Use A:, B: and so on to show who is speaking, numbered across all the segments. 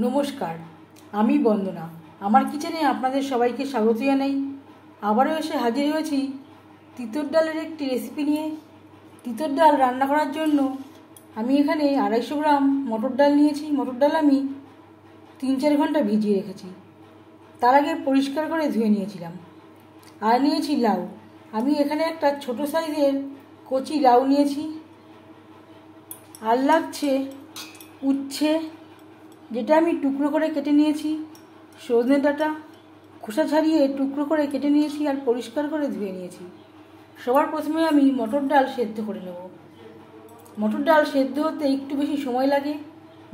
A: নমস্কার, আমি বন্দনা। আমার কিচেনে আপনাদের সবাইকে স্বাগত জানাই। আবারও এসে হাজির হয়েছি তিতর ডালের একটি রেসিপি নিয়ে। তিতর ডাল রান্না করার জন্য আমি এখানে 250 গ্রাম মটর ডাল নিয়েছি। মটর ডাল আমি 3-4 ঘন্টা ভিজিয়ে রেখেছি। তার আগে পরিষ্কার করে ধুয়ে নিয়েছিলাম। আর নিয়েছি লাউ। আমি এখানে একটা ছোট সাইজের কচি লাউ নিয়েছি। আর লাগছে উচ্ছে, যেটা আমি টুকরো করে কেটে নিয়েছি। সজনে ডাঁটা খোসা ছাড়িয়ে টুকরো করে কেটে নিয়েছি আর পরিষ্কার করে ধুয়ে নিয়েছি। সবার প্রথমে আমি মটর ডাল সেদ্ধ করে নেব। মটর ডাল সেদ্ধ হতে একটু বেশি সময় লাগে।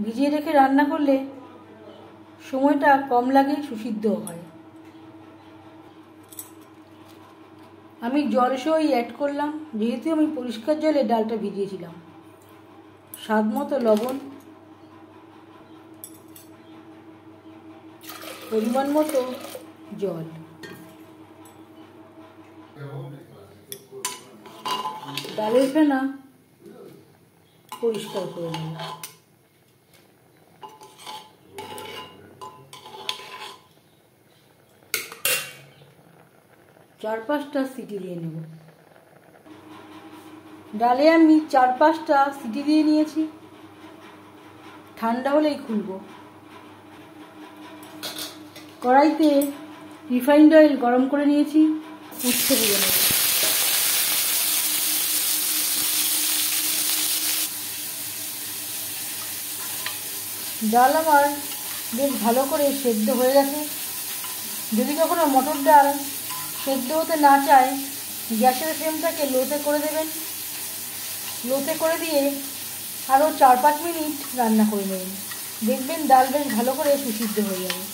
A: ভিজিয়ে রেখে রান্না করলে সময়টা কম লাগে, সুসিদ্ধও হয়। আমি জল সহই অ্যাড করলাম, যেহেতু আমি পরিষ্কার জলে ডালটা ভিজিয়েছিলাম। স্বাদ মতো লবণ, পরিমাণ মতো জল। ডালের ফেনা পরিষ্কার করে নেব। চার পাঁচটা সিটি দিয়ে নেব। ডালে আমি 4-5টা সিটি দিয়ে নিয়েছি। ঠান্ডা হলেই খুলব। কড়াইতে রিফাইন্ড অয়েল গরম করে নিয়েছি। উচ্ছে দিয়ে নেব। ডাল আমার বেশ ভালো করে সেদ্ধ হয়ে গেছে। যদি কখনো মটর ডাল সেদ্ধ হতে না চায়, গ্যাসের ফ্লেমটাকে লোতে করে দেবেন। লোতে করে দিয়ে আরও 4-5 মিনিট রান্না করে নেবেন। দেখবেন ডাল বেশ ভালো করে সুসিদ্ধ হয়ে যাবে।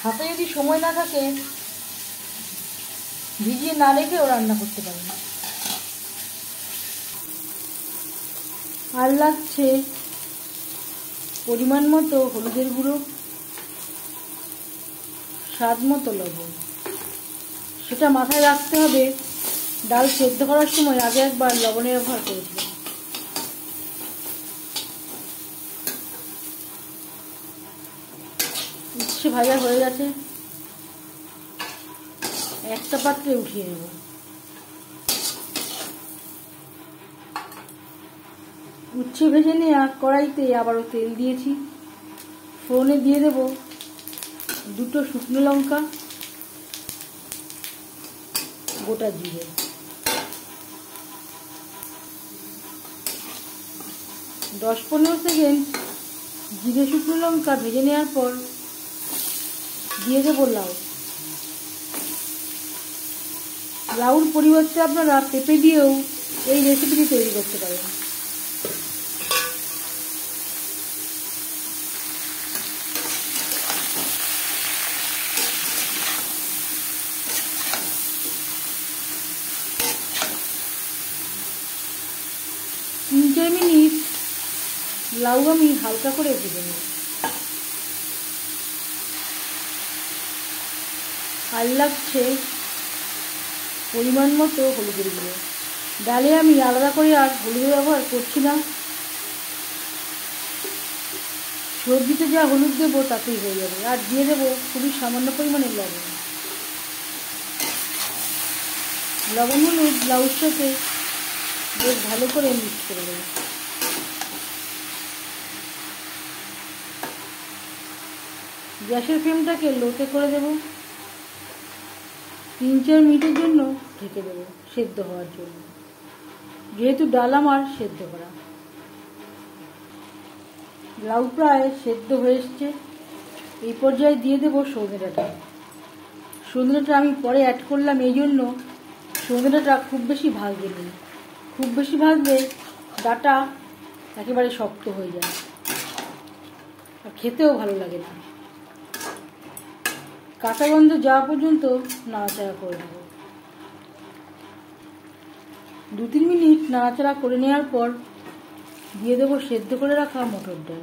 A: হাতে যদি সময় না থাকে, ভিজিয়ে না রেখেও রান্না করতে পারেন। আর লাগছে পরিমাণ মতো হলুদের গুঁড়ো, স্বাদ মতো লবণ। সেটা মাথায় রাখতে হবে, ডাল সেদ্ধ করার সময় আগে একবার লবণের ব্যবহার করেছিলাম। উচ্ছে ভাজা হয়ে গেছে, একটা পাত্রে উঠিয়ে নেব। উচ্ছে ভেজে নেওয়া কড়াইতে আবারও তেল দিয়েছি। ফোড়নে দিয়ে দেব 2টো শুকনো লঙ্কা, গোটা জিরে। দশ 15 সেকেন্ড জিরে শুকনো লঙ্কা ভেজে নেওয়ার পর দিয়ে দেবো লাউ। লাউর পরিবর্তে আপনারা পেঁপে দিয়েও এই রেসিপিটি তৈরি করতে পারেন। তিন 4 মিনিট লাউ আমি হালকা করে ভেজে নেব। আর লাগছে পরিমাণ মতো হলুদের গুঁড়ো। ডালে আমি আলাদা করে আর হলুদের ব্যবহার করছি না। সবজিতে যা হলুদ দেবো তাতেই হয়ে যাবে। আর দিয়ে দেবো খুবই সামান্য পরিমাণের লবণ। লবণ হলুদ লাউর সাথে বেশ ভালো করে মিক্স করে দেবো। গ্যাসের ফ্লেমটাকে লোতে করে দেব। 3-4 মিনিটের জন্য ঢেকে দেবো সেদ্ধ হওয়ার জন্য, যেহেতু ডাল আমার সেদ্ধ করা। লাউ প্রায় সেদ্ধ হয়ে এসছে। এই পর্যায়ে দিয়ে দেবো সজনে ডাঁটা। সজনে ডাঁটা আমি পরে অ্যাড করলাম, এই জন্য সজনে ডাঁটা খুব বেশি ভাজতে নেই। খুব বেশি ভাজলে ডাঁটা একেবারে শক্ত হয়ে যায় আর খেতেও ভালো লাগে না। কাঁচা গন্ধ যাওয়া পর্যন্ত নাড়াচাড়া করে নেব। 2-3 মিনিট নাড়াচাড়া করে নেওয়ার পর দিয়ে দেবো সেদ্ধ করে রাখা মটর ডাল।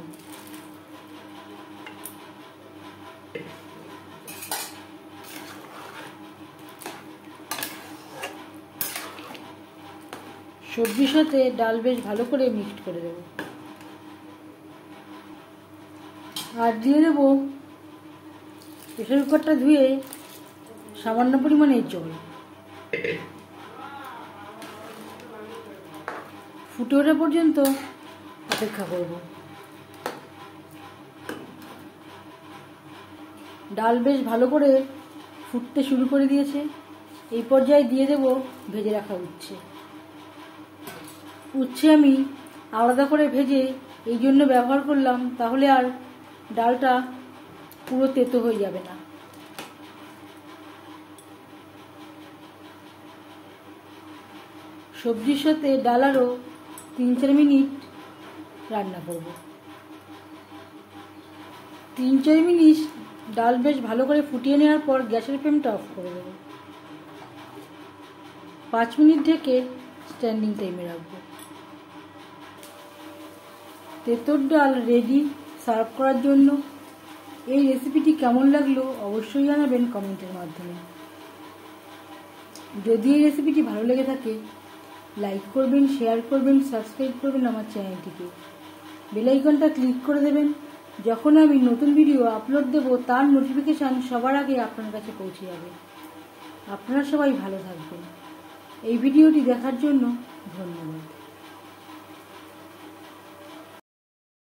A: সবজির সাথে ডাল বেশ ভালো করে মিক্সড করে দেবো। আর দিয়ে দেবো প্রেসার কুকারটা ধুয়ে সামান্য পরিমাণে জল। ফুটে ওঠা পর্যন্ত অপেক্ষা করব। ডাল বেশ ভালো করে ফুটতে শুরু করে দিয়েছে। এই পর্যায়ে দিয়ে দেব ভেজে রাখা উচ্ছে। উচ্ছে আমি আলাদা করে ভেজে এই জন্য ব্যবহার করলাম, তাহলে আর ডালটা পুরো তেতো হয়ে যাবে না। সবজির সাথে ডাল আরও 3-4 মিনিট রান্না করব। 3-4 মিনিট ডাল বেশ ভালো করে ফুটিয়ে নেওয়ার পর গ্যাসের ফ্লেমটা অফ করে দেব। 5 মিনিট ঢেকে স্ট্যান্ডিং টাইমে রাখবো। তেঁতুর ডাল রেডি সার্ভ করার জন্য। এই রেসিপিটি কেমন লাগলো অবশ্যই জানাবেন কমেন্টের মাধ্যমে। যদি এই রেসিপিটি ভালো লেগে থাকে লাইক করবেন, শেয়ার করবেন, সাবস্ক্রাইব করবেন আমার চ্যানেলটিকে। বেল আইকনটা ক্লিক করে দেবেন। যখন আমি নতুন ভিডিও আপলোড দেব তার নোটিফিকেশান সবার আগে আপনার কাছে পৌঁছে যাবে। আপনারা সবাই ভালো থাকবেন। এই ভিডিওটি দেখার জন্য ধন্যবাদ।